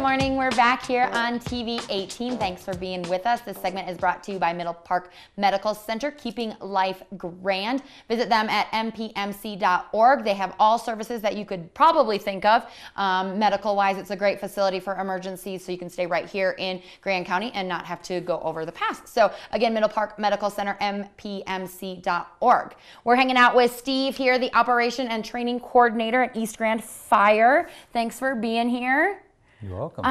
morning. We're back here on TV 18. Thanks for being with us. This segment is brought to you by Middle Park Medical Center, keeping life grand. Visit them at mpmc.org. They have all services that you could probably think of. Medical-wise, it's a great facility for emergencies, so you can stay right here in Grand County and not have to go over the pass. So again, Middle Park Medical Center, mpmc.org. We're hanging out with Steve here, the Operation and Training Coordinator at East Grand Fire. Thanks for being here. You're welcome.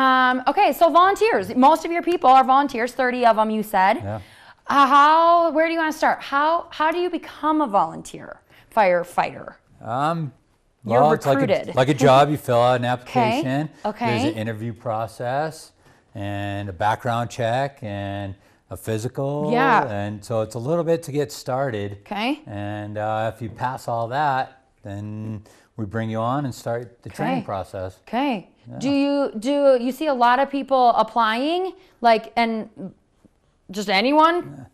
Okay, so volunteers. Most of your people are volunteers, 30 of them you said. Yeah. Where do you want to start? How do you become a volunteer firefighter? Well, You're it's recruited. like a job. You fill out an application. Okay. There's an interview process and a background check and a physical. Yeah. And so it's a little bit to get started. Okay. And if you pass all that, then we bring you on and start the training process. Okay. Yeah. Do you see a lot of people applying, and just anyone?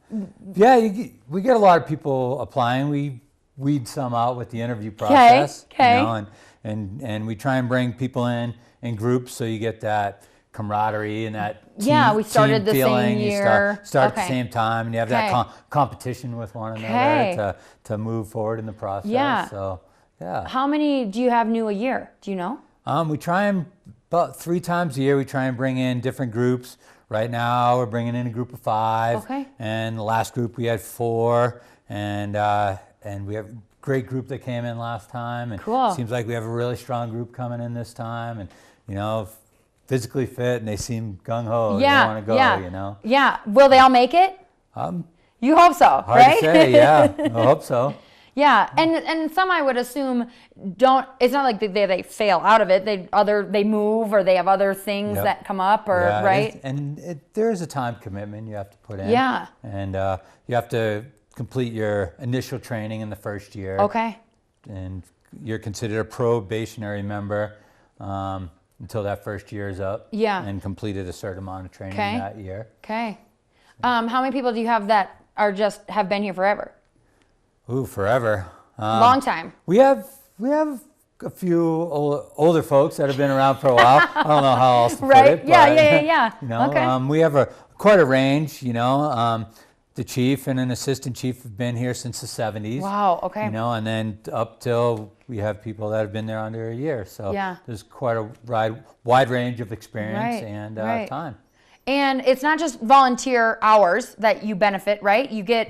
Yeah, we get a lot of people applying. We weed some out with the interview process. Okay. You know, and we try and bring people in groups so you get that camaraderie and that team, we started team the feeling. same year. You start at the same time, and you have that competition with one another to move forward in the process. Yeah. So, yeah. How many do you have new a year? Do you know? We try and about 3 times a year. We try and bring in different groups. Right now, we're bringing in a group of 5. Okay. And the last group we had 4, and we have a great group that came in last time. And cool. It seems like we have a really strong group coming in this time, and physically fit, and they seem gung ho. Yeah. They want to go. Yeah. Yeah. Will they all make it? You hope so, Hard right? to say. Yeah. I hope so. Yeah, and some I would assume don't. It's not like they fail out of it. They move or they have other things that come up right. There is a time commitment you have to put in. Yeah. And you have to complete your initial training in the first year. Okay. And you're considered a probationary member until that first year is up. Yeah. And completed a certain amount of training that year. Okay. How many people do you have that have been here forever? Ooh, forever. Long time. We have a few older folks that have been around for a while. I don't know how else to put it. Yeah. Okay. We have quite a range. The chief and an assistant chief have been here since the 70s. Wow. Okay. And then up till we have people that have been there under a year. So there's quite a wide range of experience and time. And it's not just volunteer hours that you benefit, right? You get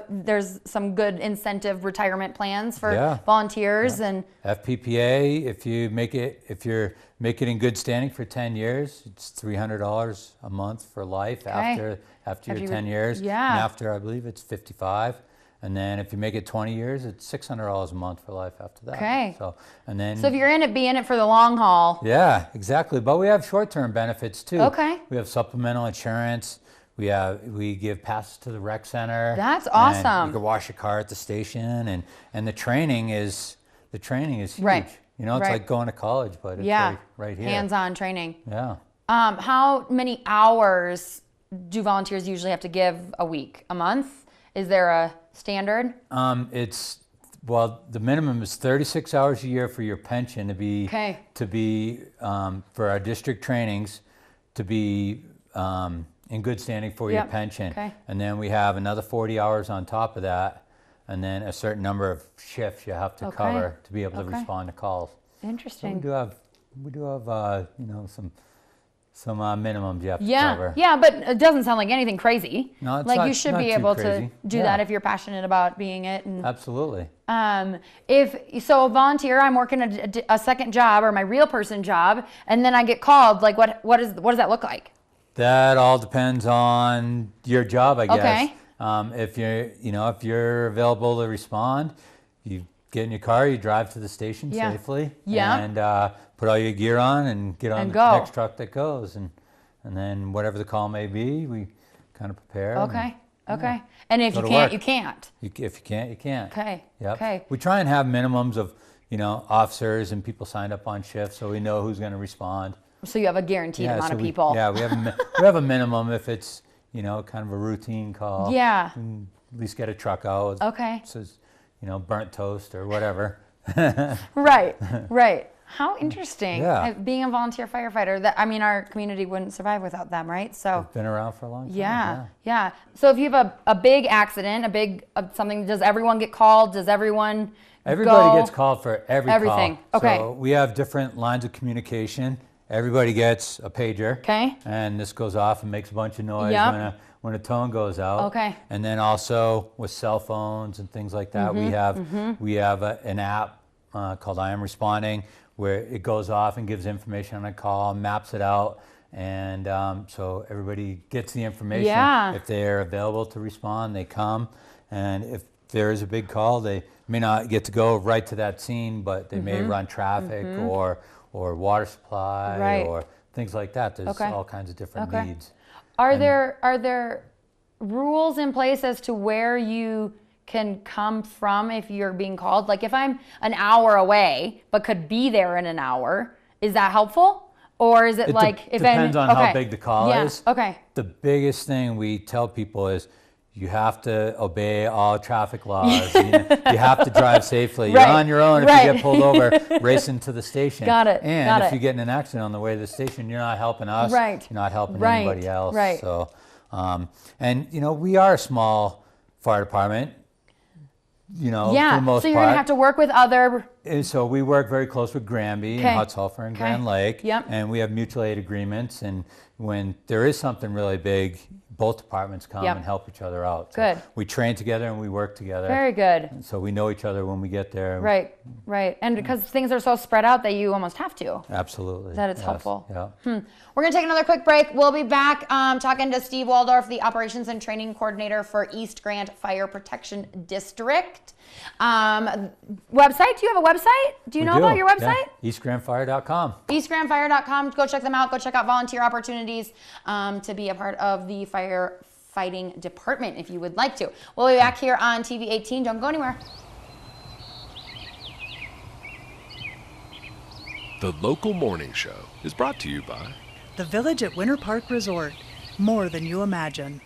there's some good incentive retirement plans for volunteers and FPPA. If you're making in good standing for 10 years, it's $300 a month for life after your 10 years. Yeah. And after, I believe it's 55. And then if you make it 20 years, it's $600 a month for life after that. Okay. So if you're in it, be in it for the long haul. Yeah, exactly. But we have short-term benefits too. Okay. We have supplemental insurance. We give passes to the rec center. That's awesome. And you can wash your car at the station, and the training is huge. Right. It's like going to college, but it's right here. Hands-on training. Yeah. How many hours do volunteers usually have to give a week? A month? Is there a standard? The minimum is 36 hours a year for your pension to be for our district trainings to be in good standing for your pension. Okay. And then we have another 40 hours on top of that, and then a certain number of shifts you have to cover to be able to respond to calls. Interesting. So we do have some minimums you have to cover. Yeah, but it doesn't sound like anything crazy. No, it's not, you should be able to do that if you're passionate about being it. And, absolutely. If a volunteer, I'm working a second job or my real person job, and then I get called. Like, what does that look like? That all depends on your job, I guess. Okay. If you're available to respond, you get in your car, you drive to the station safely, and put all your gear on and get on the next truck that goes, and then whatever the call may be, we kind of prepare. Okay. And if you can't, you can't. If you can't, you can't. Okay. Yep. Okay. We try and have minimums of officers and people signed up on shift, so we know who's going to respond. So you have a guaranteed amount of people. Yeah, we have a minimum if it's kind of a routine call. Yeah. At least get a truck out. Okay. Says burnt toast or whatever. Right. How interesting. Yeah. Being a volunteer firefighter, I mean, our community wouldn't survive without them, right? So they've been around for a long time. Yeah. So if you have a big accident, something, does everyone get called? Does everybody gets called for everything call. Okay. So we have different lines of communication. Everybody gets a pager. Okay. And this goes off and makes a bunch of noise when a tone goes out. Okay. And then also with cell phones and things like that, we have an app called I Am Responding, where it goes off and gives information on a call, maps it out, and so everybody gets the information. Yeah. If they're available to respond, they come, and if there is a big call, they may not get to go right to that scene, but they may run traffic or water supply or things like that. There's all kinds of different needs. Are there rules in place as to where you can come from if you're being called? Like if I'm an hour away but could be there in an hour, is that helpful? Or is it depends on how big the call is. Okay. The biggest thing we tell people is you have to obey all traffic laws. You have to drive safely. You're on your own if you get pulled over racing to the station. Got it. And if you get in an accident on the way to the station, you're not helping us. Right. You're not helping anybody else. Right. So, and we are a small fire department. For the most so you're part. going to have to work with other... And so we work very close with Granby and Hot Sulphur and Grand Lake. Yep. And we have mutual aid agreements. And when there is something really big, both departments come and help each other out. So Good. we train together and we work together. Very good. So we know each other when we get there. Right. And because things are so spread out that you almost have to. Absolutely. That it's helpful. Yeah. We're going to take another quick break. We'll be back talking to Steve Waldorf, the Operations and Training Coordinator for East Grant Fire Protection District. Website? Do you have a website? Do you know about your website? Yeah. EastGrantFire.com. EastGrantFire.com. Go check them out. Go check out volunteer opportunities to be a part of the firefighting department if you would like to. We'll be back here on TV 18. Don't go anywhere. The local morning show is brought to you by the Village at Winter Park Resort. More than you imagine.